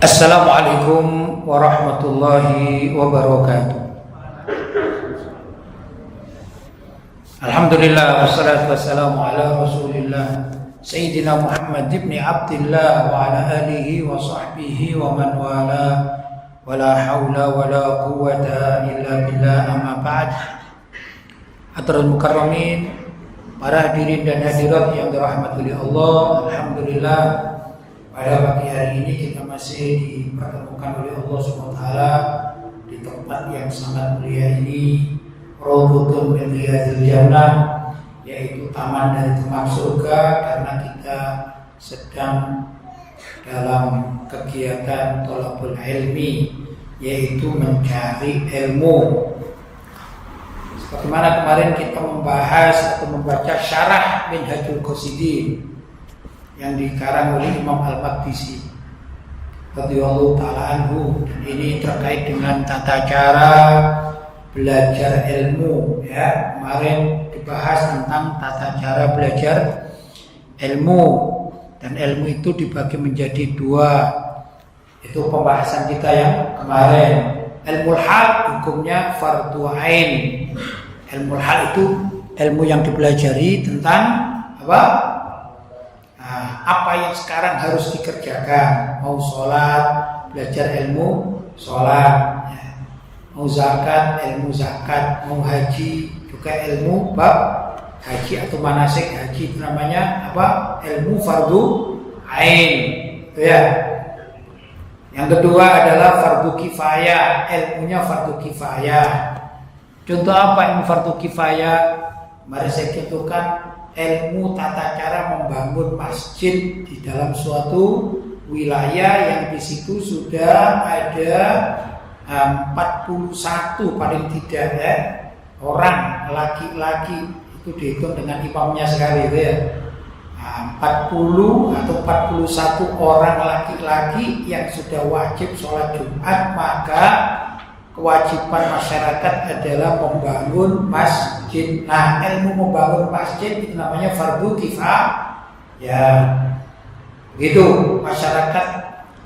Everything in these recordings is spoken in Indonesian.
Assalamualaikum warahmatullahi wabarakatuh. Alhamdulillah wassalatu wassalamu ala Rasulillah Sayyidina Muhammad ibn Abdillah wa ala alihi wa sahbihi wa man wala wa la hawla wa la quwwata illa billah, amma ba'd. Hadratul mukarramin, para hadirin dan hadirat yang dirahmati oleh Allah, alhamdulillah pada pagi hari ini kita masih dipertemukan oleh Allah SWT di tempat yang sangat mulia ini, Raudhatun min Riyadhil Jannah, yaitu taman dari taman surga, karena kita sedang dalam kegiatan thalabul ilmi, yaitu mencari ilmu. Sebagaimana kemarin kita membahas atau membaca syarah Minhajul Qasidin yang dikarang oleh Imam Al-Maqdisi radhiyallahu ta'ala anhu, dan ini terkait dengan tata cara belajar ilmu ya. Kemarin dibahas tentang tata cara belajar ilmu, dan ilmu itu dibagi menjadi dua. Itu pembahasan kita yang kemarin. Ilmu hal hukumnya fardhu ain. Ilmu hal itu ilmu yang dipelajari tentang apa? Apa yang sekarang harus dikerjakan, mau sholat, belajar ilmu sholat, ya. Mau zakat, ilmu zakat, mau haji, juga ilmu bab haji atau manasik haji, itu namanya apa? Ilmu fardhu ain, itu ya. Yang kedua adalah fardhu kifayah, ilmunya fardhu kifayah. Contoh apa ilmu fardhu kifayah? Mari saya contohkan ilmu tata cara membangun masjid di dalam suatu wilayah yang di situ sudah ada 41 paling tidak ya, orang laki-laki, itu dihitung dengan imamnya sekali itu ya. 40 atau 41 orang laki-laki yang sudah wajib sholat Jumat, maka kewajiban masyarakat adalah membangun masjid. Nah, ilmu membangun masjid itu namanya fardhu kifayah. Ya, begitu. Masyarakat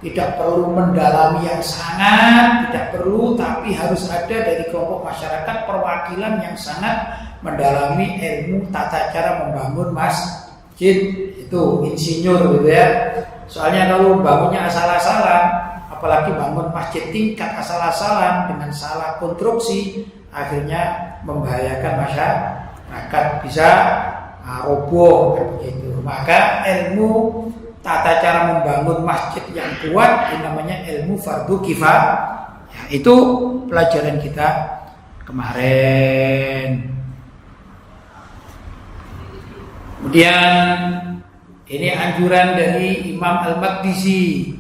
tidak perlu mendalami yang sangat, tidak perlu, tapi harus ada dari kelompok masyarakat perwakilan yang sangat mendalami ilmu tata cara membangun masjid. Itu insinyur gitu ya. Soalnya kalau bangunnya asal-asalan, apalagi bangun masjid tingkat asal-asalan dengan salah konstruksi, akhirnya membahayakan masyarakat, bisa roboh begitu. Maka ilmu tata cara membangun masjid yang kuat ini namanya ilmu fardhu kifayah. Ya, itu pelajaran kita kemarin. Kemudian ini anjuran dari Imam Al-Maqdisi.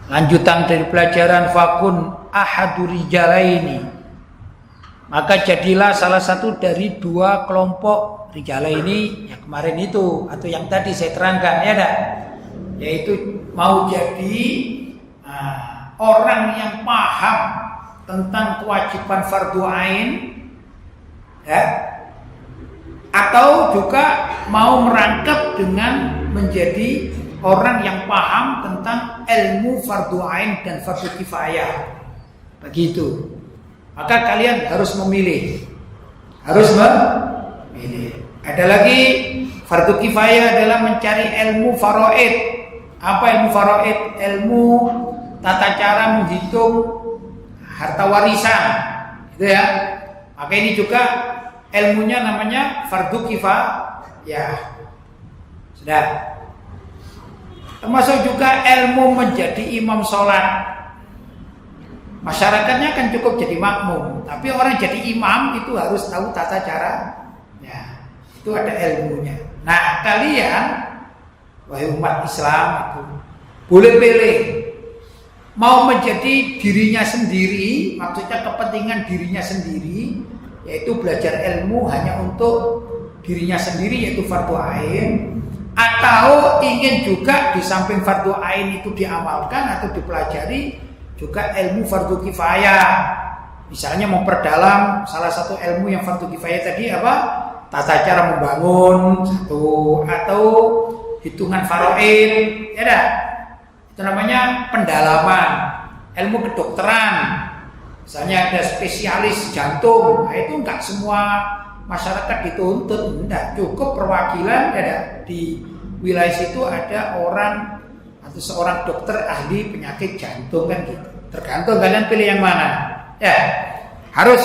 Lanjutan dari pelajaran fakun ahadu rijalaini, maka jadilah salah satu dari dua kelompok rijalaini yang kemarin itu atau yang tadi saya terangkan ya dah, yaitu mau jadi orang yang paham tentang kewajiban fardhu ain ya, atau juga mau merangkap dengan menjadi orang yang paham tentang ilmu fardhu ain dan fardhu kifayah. Begitu. Maka kalian harus memilih. Harus memilih. Ada lagi fardhu kifayah adalah mencari ilmu faraid. Apa ilmu faraid? Ilmu tata cara menghitung harta warisan. Gitu ya. Maka ini juga ilmunya namanya fardhu kifayah. Sudah. Termasuk juga ilmu menjadi imam sholat. Masyarakatnya kan cukup jadi makmum, tapi orang jadi imam itu harus tahu tata cara. Ya, itu ada ilmunya. Nah, kalian wahai umat Islam itu boleh pilih mau menjadi dirinya sendiri, maksudnya kepentingan dirinya sendiri, yaitu belajar ilmu hanya untuk dirinya sendiri, yaitu fardhu ain. Atau ingin juga di samping fardhu ain itu diamalkan atau dipelajari juga ilmu fardhu kifayah. Misalnya memperdalam salah satu ilmu yang fardhu kifayah tadi apa? Tata cara membangun satu, atau hitungan faraid, ya dah. Itu namanya pendalaman. Ilmu kedokteran. Misalnya ada spesialis jantung, nah itu enggak semua masyarakat dituntut, enggak, cukup perwakilan ada di wilayah situ ada orang atau seorang dokter ahli penyakit jantung kan gitu. Tergantung kalian pilih yang mana. Ya, harus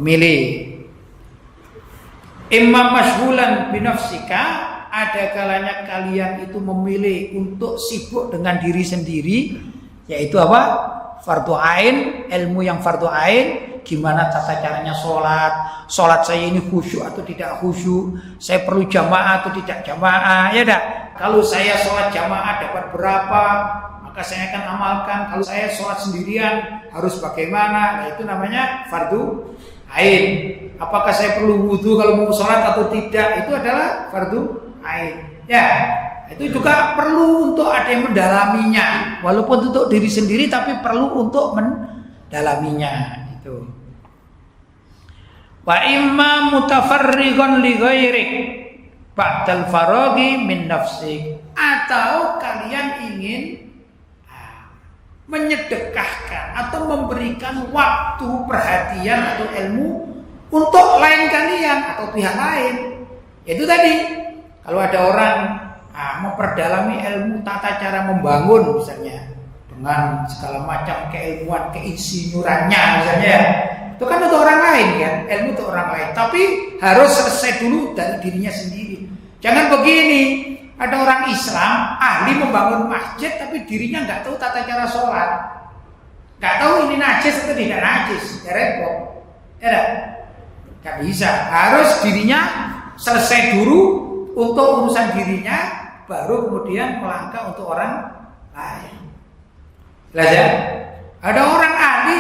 memilih. Imam masyghulan binafsika, ada kalanya kalian itu memilih untuk sibuk dengan diri sendiri, yaitu apa? Fardu ain, ilmu yang fardu ain, gimana tata caranya sholat saya ini khusyuk atau tidak khusyuk, saya perlu jamaah atau tidak jamaah, ya dah. Kalau saya sholat jamaah dapat berapa, maka saya akan amalkan. Kalau saya sholat sendirian harus bagaimana? Nah itu namanya fardu ain. Apakah saya perlu wudu kalau mau sholat atau tidak? Itu adalah fardu ain. Ya. Itu juga perlu untuk ada yang mendalaminya, walaupun untuk diri sendiri tapi perlu untuk mendalaminya itu. Wa imma mutafarriqan li ghairik ba'dal faraghi min nafsik, atau kalian ingin menyedekahkan atau memberikan waktu, perhatian atau ilmu untuk lain kalian atau pihak lain. Itu tadi kalau ada orang memperdalami ilmu tata cara membangun misalnya dengan segala macam keilmuan keinsinyurannya misalnya, itu kan untuk orang lain kan, ilmu untuk orang lain, tapi harus selesai dulu dari dirinya sendiri. Jangan begini, ada orang Islam ahli membangun masjid tapi dirinya nggak tahu tata cara sholat, nggak tahu ini najis atau tidak najis, ya repot, ya nggak bisa. Harus dirinya selesai dulu untuk urusan dirinya, baru kemudian melangkah untuk orang lain. Jelas ya? Ada orang ahli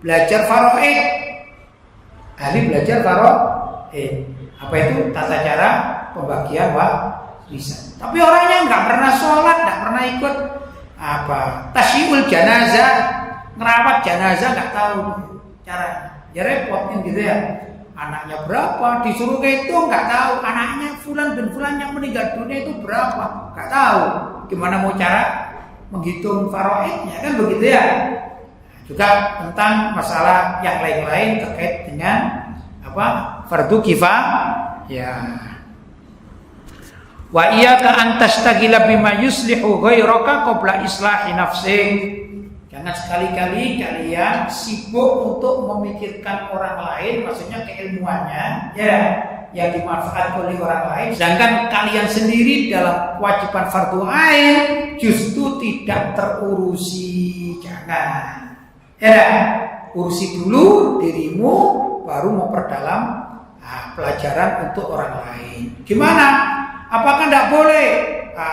belajar faraid. Apa itu? Tata cara pembagian warisan. Tapi orangnya nggak pernah sholat, nggak pernah ikut tasyiul janazah, ngerawat janazah nggak tahu caranya. Ya repot kan gitu ya. Anaknya berapa, disuruh hitung nggak tahu, anaknya fulan bin fulan yang meninggal dunia itu berapa, nggak tahu. Gimana mau cara menghitung faraidnya, kan begitu ya. Juga tentang masalah yang lain-lain terkait dengan fardu kifayah. Wa iyyaka an tashtagila bima yuslihu ghairaka qabla islahi nafsik. Jangan sekali-kali kalian sibuk untuk memikirkan orang lain, maksudnya keilmuannya, ya, yang dimanfaatkan oleh orang lain. Sedangkan kalian sendiri dalam kewajiban fardu ain justru tidak terurusi. Jangan, ya, urusi dulu dirimu, baru memperdalam pelajaran untuk orang lain. Gimana? Apakah tidak boleh?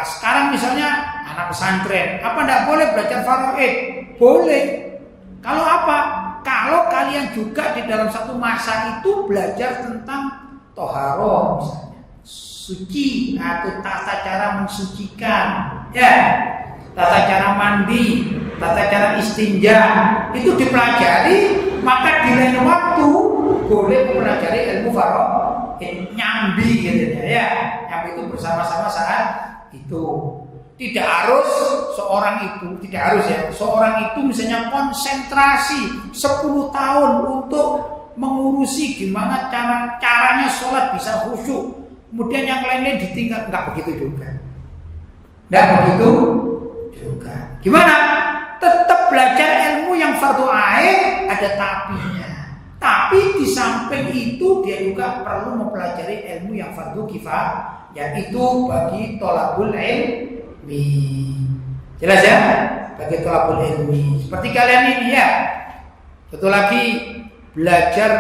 Sekarang misalnya anak pesantren, apa tidak boleh belajar faraid? Boleh. Kalau apa? Kalau kalian juga di dalam satu masa itu belajar tentang toharoh misalnya, suci atau tata cara mensucikan, ya, tata cara mandi, tata cara istinja, itu dipelajari, maka di lain waktu boleh mempelajari ilmu faraid, nyambi gitu ya, nyambi itu bersama-sama saat itu. Tidak harus seorang itu, tidak harus ya, seorang itu misalnya konsentrasi 10 tahun untuk mengurusi gimana caranya sholat bisa khusyuk, kemudian yang lainnya ditinggal, nggak begitu juga. Nggak begitu juga. Gimana? Tetap belajar ilmu yang fardu ain, ada tapinya. Tapi di samping itu dia juga perlu mempelajari ilmu yang fardu kifayah, yaitu bagi thalabul ilmi. Jelas ya? Bagi thalabul ilmi. Seperti kalian ini ya. Satu lagi, belajar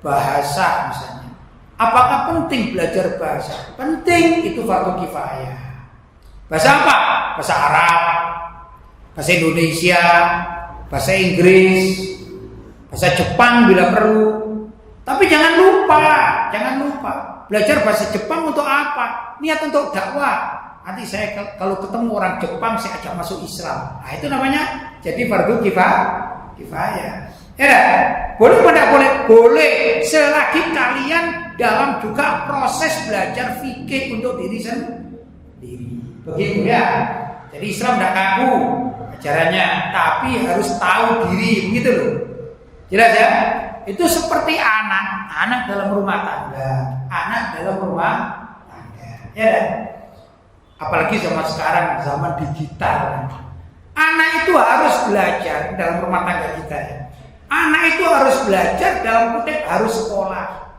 bahasa misalnya. Apakah penting belajar bahasa? Penting, itu fardu kifayah. Bahasa apa? Bahasa Arab, bahasa Indonesia, bahasa Inggris, bahasa Jepang bila perlu. Tapi jangan lupa belajar bahasa Jepang untuk apa? Niat untuk dakwah. Nanti saya kalau ketemu orang Jepang saya ajak masuk Islam. Nah, itu namanya jadi fardu kifayah. Ya, boleh apa tidak boleh? Boleh, selagi kalian dalam juga proses belajar fikih untuk diri sendiri. Begitu ya. Jadi Islam tidak kaku ajarannya, tapi harus tahu diri, begitu loh. Jelas ya? Itu seperti anak dalam rumah tangga, ya kan? Apalagi zaman sekarang, zaman digital. Anak itu harus belajar dalam rumah tangga kita. Ya. Anak itu harus belajar dalam kutip harus sekolah.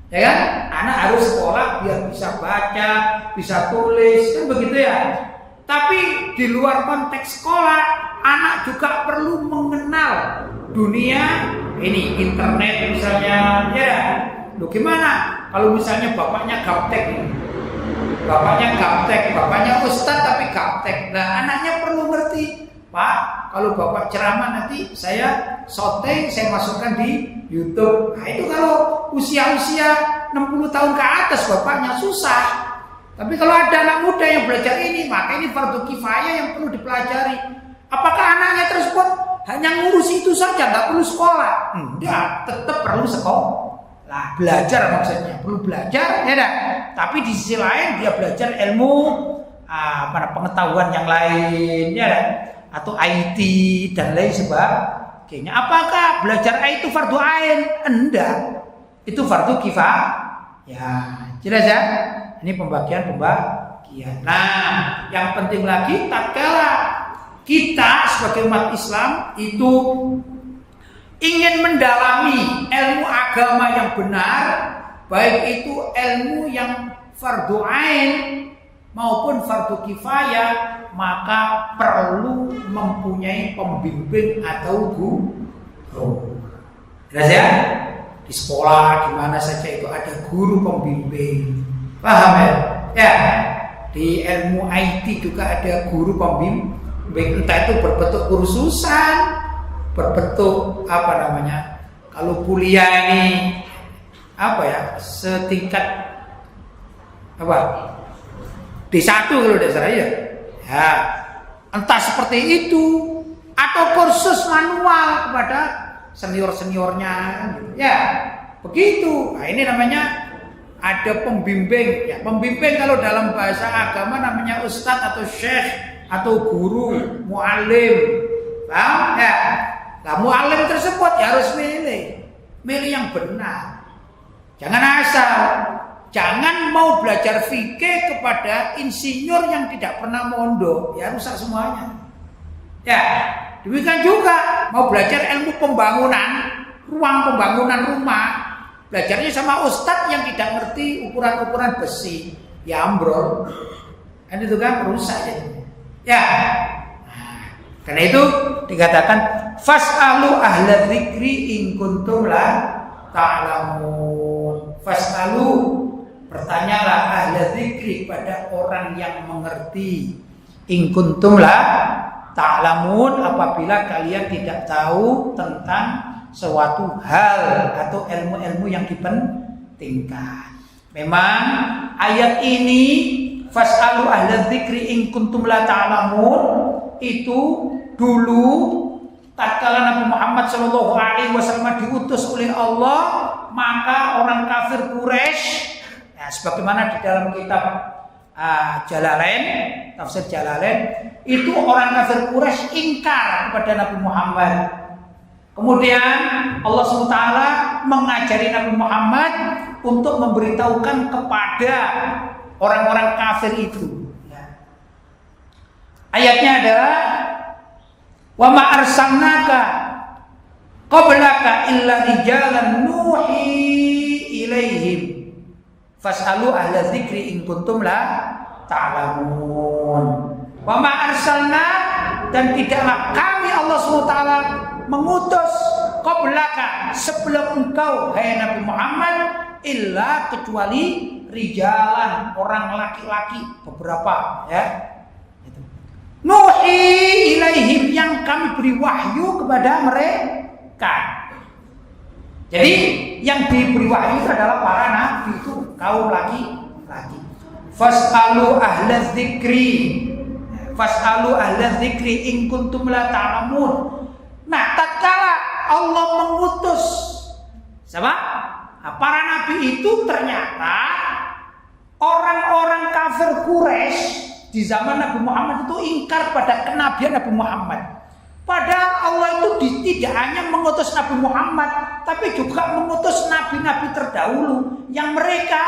Ya kan? Anak harus sekolah biar bisa baca, bisa tulis, kan begitu ya. Tapi di luar konteks sekolah, anak juga perlu mengenal dunia ini, internet misalnya, ya. Loh gimana? Kalau misalnya bapaknya gaptek, bapaknya ustadz tapi gaptek. Nah, anaknya perlu ngerti, Pak, kalau bapak ceramah nanti saya syuting, saya masukkan di YouTube. Nah, itu kalau usia-usia 60 tahun ke atas bapaknya susah. Tapi kalau ada anak muda yang belajar ini, maka ini fardu kifayah yang perlu dipelajari. Apakah anaknya tersebut hanya ngurus itu saja, nggak perlu sekolah? Enggak, tetap perlu sekolah. Nah, belajar maksudnya, perlu belajar, ya dah. Tapi di sisi lain dia belajar ilmu pengetahuan yang lain, ya dah. Atau IT dan lain sebagainya. Apakah belajar IT itu fardu ain? Enggak. Itu fardu kifayah. Ya, jelas ya? Ini pembagian. Nah, yang penting lagi tatkala kita sebagai umat Islam itu ingin mendalami ilmu agama yang benar, baik itu ilmu yang fardu ain maupun fardu kifayah, maka perlu mempunyai pembimbing atau guru. Jelas ya? Di sekolah, di mana saja itu ada guru pembimbing. Paham ya? Ya. Di ilmu IT juga ada guru pembimbing, entah itu berbentuk kursusan, berbentuk kalau kuliah ini setingkat D1 kalau dasar ya. Ya, entah seperti itu atau kursus manual kepada senior-seniornya gitu. Ya, begitu. Nah, ini namanya ada pembimbing. Ya, pembimbing kalau dalam bahasa agama namanya ustadz atau syekh atau guru, muallim. Paham? Ya. Nah, muallim tersebut ya harus milih yang benar. Jangan asal. Jangan mau belajar fikih kepada insinyur yang tidak pernah mondok, ya rusak semuanya. Ya, demikian juga mau belajar ilmu pembangunan, pembangunan rumah, belajarnya sama ustadz yang tidak ngerti ukuran-ukuran besi, ya ambrol. Kan itu kan rusak jadinya. Ya. Karena itu dikatakan fas'alu ahla dzikri in kuntum la ta'lamun. Fas'alu, bertanyalah ahla dzikri pada orang yang mengerti. In kuntum la ta'lamun, apabila kalian tidak tahu tentang suatu hal atau ilmu-ilmu yang dipentingkan. Memang ayat ini fas'alu ahla dzikri in kuntum la ta'lamun itu dulu tatkala Nabi Muhammad SAW diutus oleh Allah, maka orang kafir Quraisy, ya, sebagaimana di dalam kitab Jalalain, tafsir Jalalain, itu orang kafir Quraisy ingkar kepada Nabi Muhammad. Kemudian Allah SWT mengajari Nabi Muhammad untuk memberitahukan kepada orang-orang kafir itu. Ayatnya adalah wa ma arsalnaka qablaka illa rijalan nuhi ilaihim fas'alu ahla dzikri in kuntum la ta'lamun. Wa ma arsalna, dan tidaklah kami Allah SWT mengutus qablaka, sebelum engkau hai Nabi Muhammad, illa kecuali rijalan, orang laki-laki beberapa, ya. Nuhi ilaihim, yang kami beri wahyu kepada mereka. Jadi yang diberi wahyu itu adalah para nabi, itu kaum laki-laki. Fas'alu ahla dzikri, fas'alu ahla dzikri in kuntum la ta'lamun. Nah, tatkala Allah mengutus siapa? Nah, para nabi itu ternyata orang-orang kafir Quraisy di zaman Nabi Muhammad itu ingkar pada kenabian Nabi Muhammad. Padahal Allah itu tidak hanya mengutus Nabi Muhammad, tapi juga mengutus nabi-nabi terdahulu yang mereka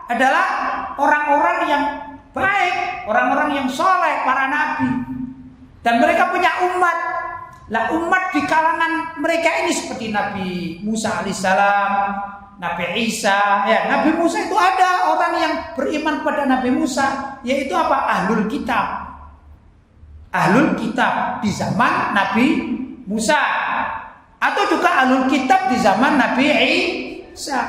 adalah orang-orang yang baik, orang-orang yang soleh, para nabi. Dan mereka punya umat. Lah umat di kalangan mereka ini seperti Nabi Musa alaihissalam, Nabi Isa, ya Nabi Musa itu ada orang yang beriman pada Nabi Musa, yaitu apa? Ahlul kitab. Ahlul kitab di zaman Nabi Musa, atau juga ahlul kitab di zaman Nabi Isa.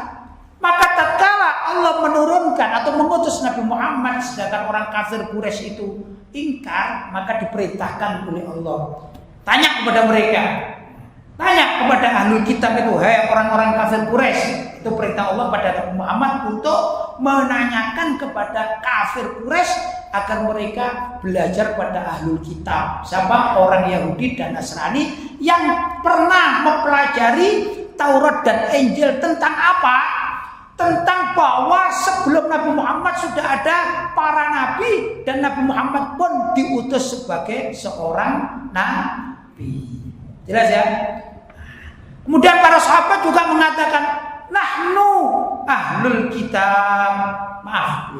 Maka tatkala Allah menurunkan atau mengutus Nabi Muhammad, sedangkan orang kafir Quraisy itu ingkar, maka diperintahkan oleh Allah, tanya kepada mereka, tanya kepada ahlul kitab itu, hai orang-orang kafir Quraisy, itu perintah Allah pada Nabi Muhammad untuk menanyakan kepada kafir Quraisy agar mereka belajar pada ahlul kitab. Siapa? Orang Yahudi dan Nasrani yang pernah mempelajari Taurat dan Injil tentang apa? Tentang bahwa sebelum Nabi Muhammad sudah ada para nabi dan Nabi Muhammad pun diutus sebagai seorang nabi. Jelas ya? Kemudian para sahabat juga mengatakan, nahnu ahlul kitab, maaf,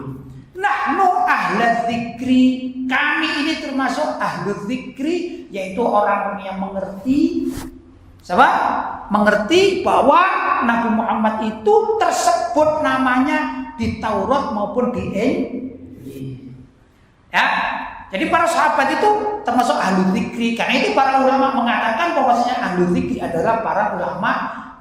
nahnu ahlul dzikri, kami ini termasuk ahlul dzikri, yaitu orang yang mengerti. Siapa? Mengerti bahwa Nabi Muhammad itu tersebut namanya di Taurat maupun di Injil. Ya, jadi para sahabat itu termasuk ahlul dzikri. Karena itu para ulama mengatakan bahwasanya ahlul dzikri adalah para ulama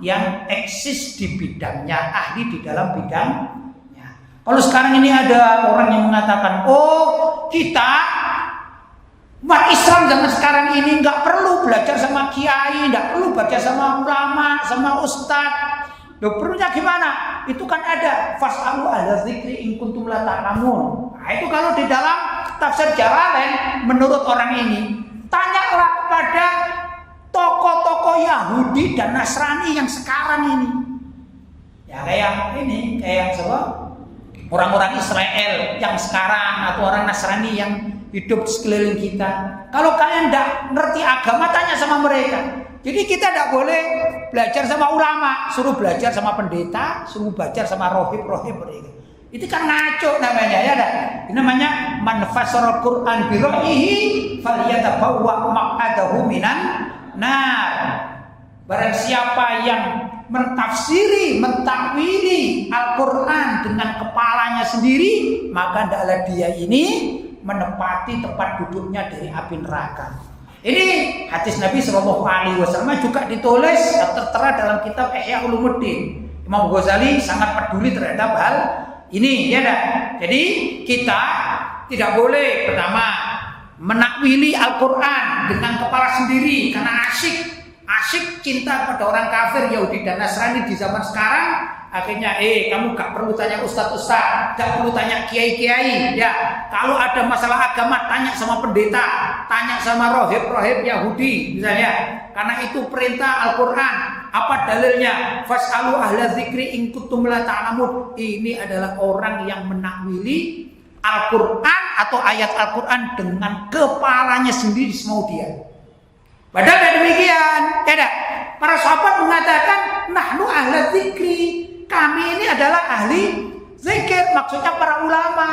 yang eksis di bidangnya, ahli di dalam bidangnya. Kalau sekarang ini ada orang yang mengatakan, oh kita umat Islam zaman sekarang ini nggak perlu belajar sama kiai, nggak perlu baca sama ulama, sama ustadz. Loh, perlunya gimana? Itu kan ada fas'alu ahla dzikri in kuntum la ta'lamun. Nah, itu kalau di dalam tafsir Jalalain menurut orang ini, tanyalah kepada tokoh-tokoh Yahudi dan Nasrani yang sekarang ini. Ya kayak ini, kayak siapa? Orang-orang Israel yang sekarang atau orang Nasrani yang hidup sekeliling kita. Kalau kalian tidak ngerti agama, tanya sama mereka. Jadi kita tidak boleh belajar sama ulama, suruh belajar sama pendeta, suruh belajar sama rohib mereka. Itu kan ngaco namanya, ya dah. Ini namanya man fassara Qur'an bi ra'yihi falyatabawwa maq'adahu minan nar. Barang siapa yang mentafsiri, mentakwili Al-Quran dengan kepalanya sendiri, maka hendaklah dia ini menepati tempat duduknya dari api neraka. Ini hadis Nabi SAW juga ditulis tertera dalam kitab Ihya Ulumuddin. Imam Ghazali sangat peduli terhadap hal ini, ya dah. Jadi kita tidak boleh pertama menakwili Al-Quran dengan kepala sendiri karena asyik cinta pada orang kafir Yahudi dan Nasrani di zaman sekarang. Akhirnya kamu gak perlu tanya ustaz, gak perlu tanya kiai-kiai, ya. Kalau ada masalah agama tanya sama pendeta, tanya sama rohib Yahudi misalnya. Karena itu perintah Al-Quran. Apa dalilnya? Fas'alu ahla dzikri in kuntum la ta'lamun. Ini adalah orang yang menakwili Al-Quran atau ayat Al-Quran dengan kepalanya sendiri semau dia. Padahal tidak demikian, tidak. Para sahabat mengatakan, nahnu ahla dzikri, kami ini adalah ahli zikir, maksudnya para ulama.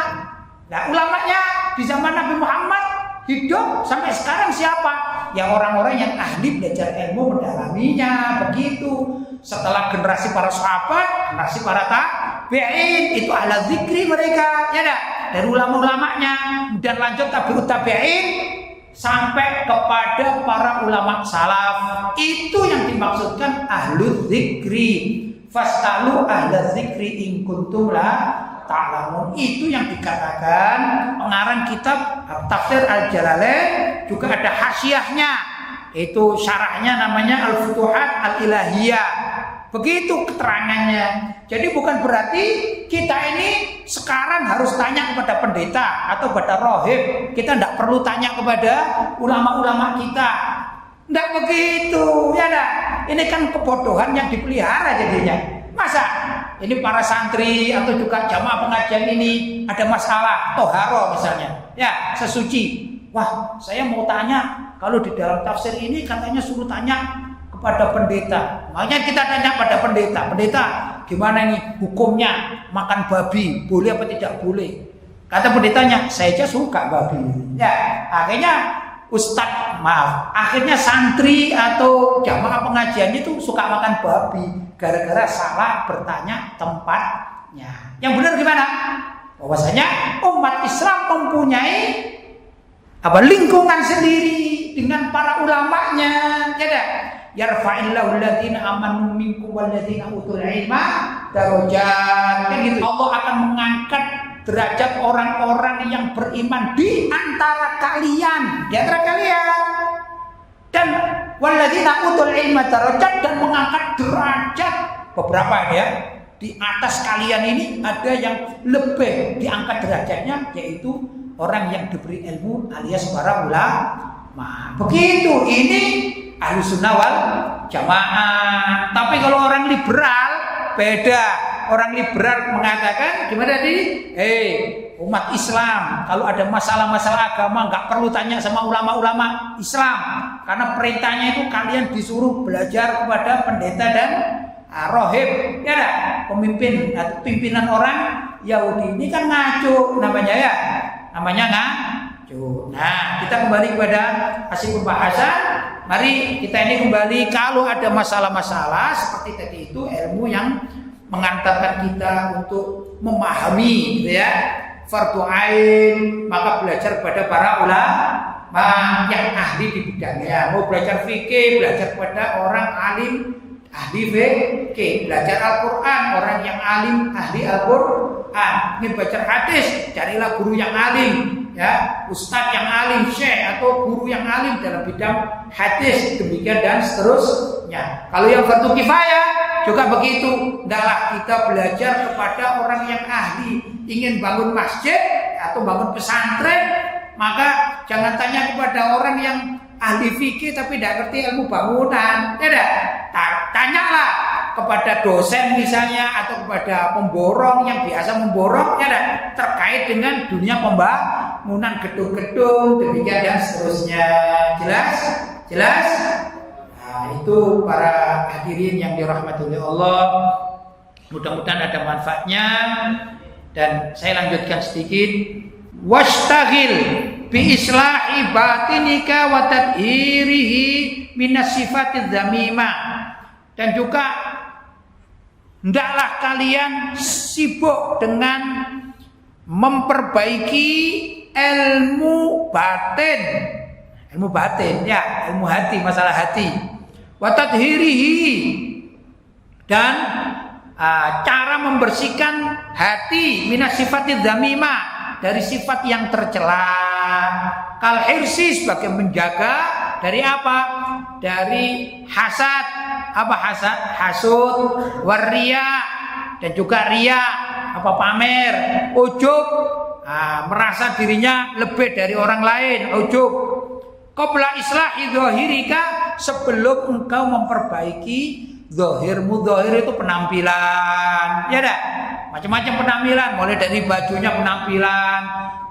Nah, ulamanya di zaman Nabi Muhammad hidup sampai sekarang siapa? Ya orang-orang yang ahli belajar ilmu mendalaminya, begitu. Setelah generasi para sahabat, generasi para tabi'in, itu ahla zikri mereka, ya dah. Dari ulama-ulamanya, dan lanjut tabi'ut tabi'in, sampai kepada para ulama salaf. Itu yang dimaksudkan ahlu dzikri. Fas'alu ahla dzikri in kuntum la ta'lamun. Itu yang dikatakan pengarang kitab Tafsir Al-Jalalain, juga ada hasyiahnya. Itu syarahnya namanya Al-Futuhat Al-Ilahiyah. Begitu keterangannya. Jadi bukan berarti kita ini sekarang harus tanya kepada pendeta atau kepada rohib. Kita tidak perlu tanya kepada ulama-ulama kita. Tidak begitu, ya dah. Ini kan kebodohan yang dipelihara jadinya. Masa ini para santri atau juga jamaah pengajian ini ada masalah toharo misalnya, ya sesuci. Wah, saya mau tanya, kalau di dalam tafsir ini katanya suruh tanya kepada pendeta. Makanya kita tanya pada pendeta, pendeta gimana ini hukumnya makan babi, boleh apa tidak boleh? Kata pendetanya, saya aja suka babi. Ya, akhirnya akhirnya santri atau jamaah pengajian itu suka makan babi gara-gara salah bertanya tempatnya. Yang benar gimana? Bahwasanya umat Islam mempunyai lingkungan sendiri dengan para ulamanya, ya dah. Yarfa'illahu alladziina amanu minkum walladziina utul ilma darajat. Kan gitu. Allah akan mengangkat derajat orang-orang yang beriman di antara kalian, di antara kalian. Dan walladziina utul ilma darajat, dan mengangkat derajat beberapa ya. Di atas kalian ini ada yang lebih diangkat derajatnya, yaitu orang yang diberi ilmu alias para ulama. Begitu, ini Ahlussunnah wal Jamaah. Tapi kalau orang liberal beda. Orang liberal mengatakan gimana tadi? Umat Islam kalau ada masalah-masalah agama nggak perlu tanya sama ulama-ulama Islam, karena perintahnya itu kalian disuruh belajar kepada pendeta dan rohib, ya dah, pemimpin atau pimpinan orang Yahudi. Ini kan ngaco namanya ya, namanya ngaco. Nah, kita kembali kepada hasil pembahasan. Mari kita ini kembali, kalau ada masalah-masalah seperti tadi itu, ilmu yang mengantarkan kita untuk memahami, gitu ya, fardu ain, maka belajar pada para ulama yang ahli di bidangnya. Mau belajar fikih, belajar pada orang alim ahli fikih, belajar Al-Quran, orang yang alim ahli Al-Quran. Ingin belajar hadis, carilah guru yang alim, ya, ustadz yang alim, syekh atau guru yang alim dalam bidang hadis, demikian dan seterusnya. Kalau yang fardu kifayah juga begitu, hendaklah kita belajar kepada orang yang ahli. Ingin bangun masjid atau bangun pesantren, maka jangan tanya kepada orang yang ahli fikih tapi tidak ngerti ilmu bangunan, tidak. Tanyalah kepada dosen misalnya atau kepada pemborong yang biasa memborong, ya dah, terkait dengan dunia pembangunan gedung-gedung, demikian dan seterusnya. Jelas? Nah, itu para hadirin yang dirahmati oleh Allah, mudah-mudahan ada manfaatnya. Dan saya lanjutkan sedikit. Wastaghil bi islahi batinika wa tadhirihi minas sifatiz dzamimah. Dan juga hendaklah kalian sibuk dengan memperbaiki ilmu batin. Ilmu batin, ya, ilmu hati, masalah hati. Wa tadhirihi, dan cara membersihkan hati minas sifatiz dzamimah, dari sifat yang tercela. Kal hirsi, sebagai menjaga dari apa? Dari hasad. Apa hasad? Hasud, waria, dan juga ria, apa pamer, ujub, merasa dirinya lebih dari orang lain, ujub. Qabla islahi dzahirika, sebelum engkau memperbaiki zahirmu. Zahir itu penampilan, ya dah, macam-macam penampilan, mulai dari bajunya penampilan,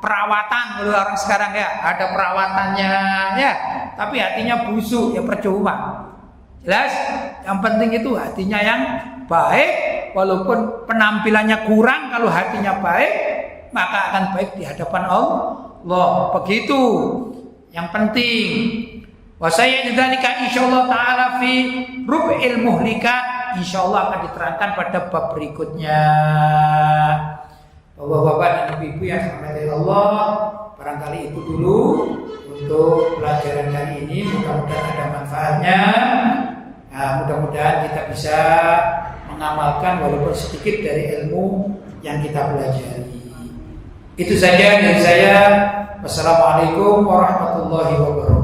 perawatan. Kalau orang sekarang ya ada perawatannya, ya, tapi hatinya busuk, ya percuma. Jelas, yang penting itu hatinya yang baik, walaupun penampilannya kurang, kalau hatinya baik maka akan baik di hadapan Allah. Begitu yang penting. Wasaya dzalika insyaallah taala fi rub'il muhlikat, insyaallah akan diterangkan pada bab berikutnya. Bapak-bapak dan ibu-ibu yang dirahmati Allah, barangkali itu dulu untuk pelajaran kali ini. Mudah-mudahan ada manfaatnya. Nah, mudah-mudahan kita bisa mengamalkan walaupun sedikit dari ilmu yang kita pelajari. Itu saja dari saya. Wassalamualaikum warahmatullahi wabarakatuh.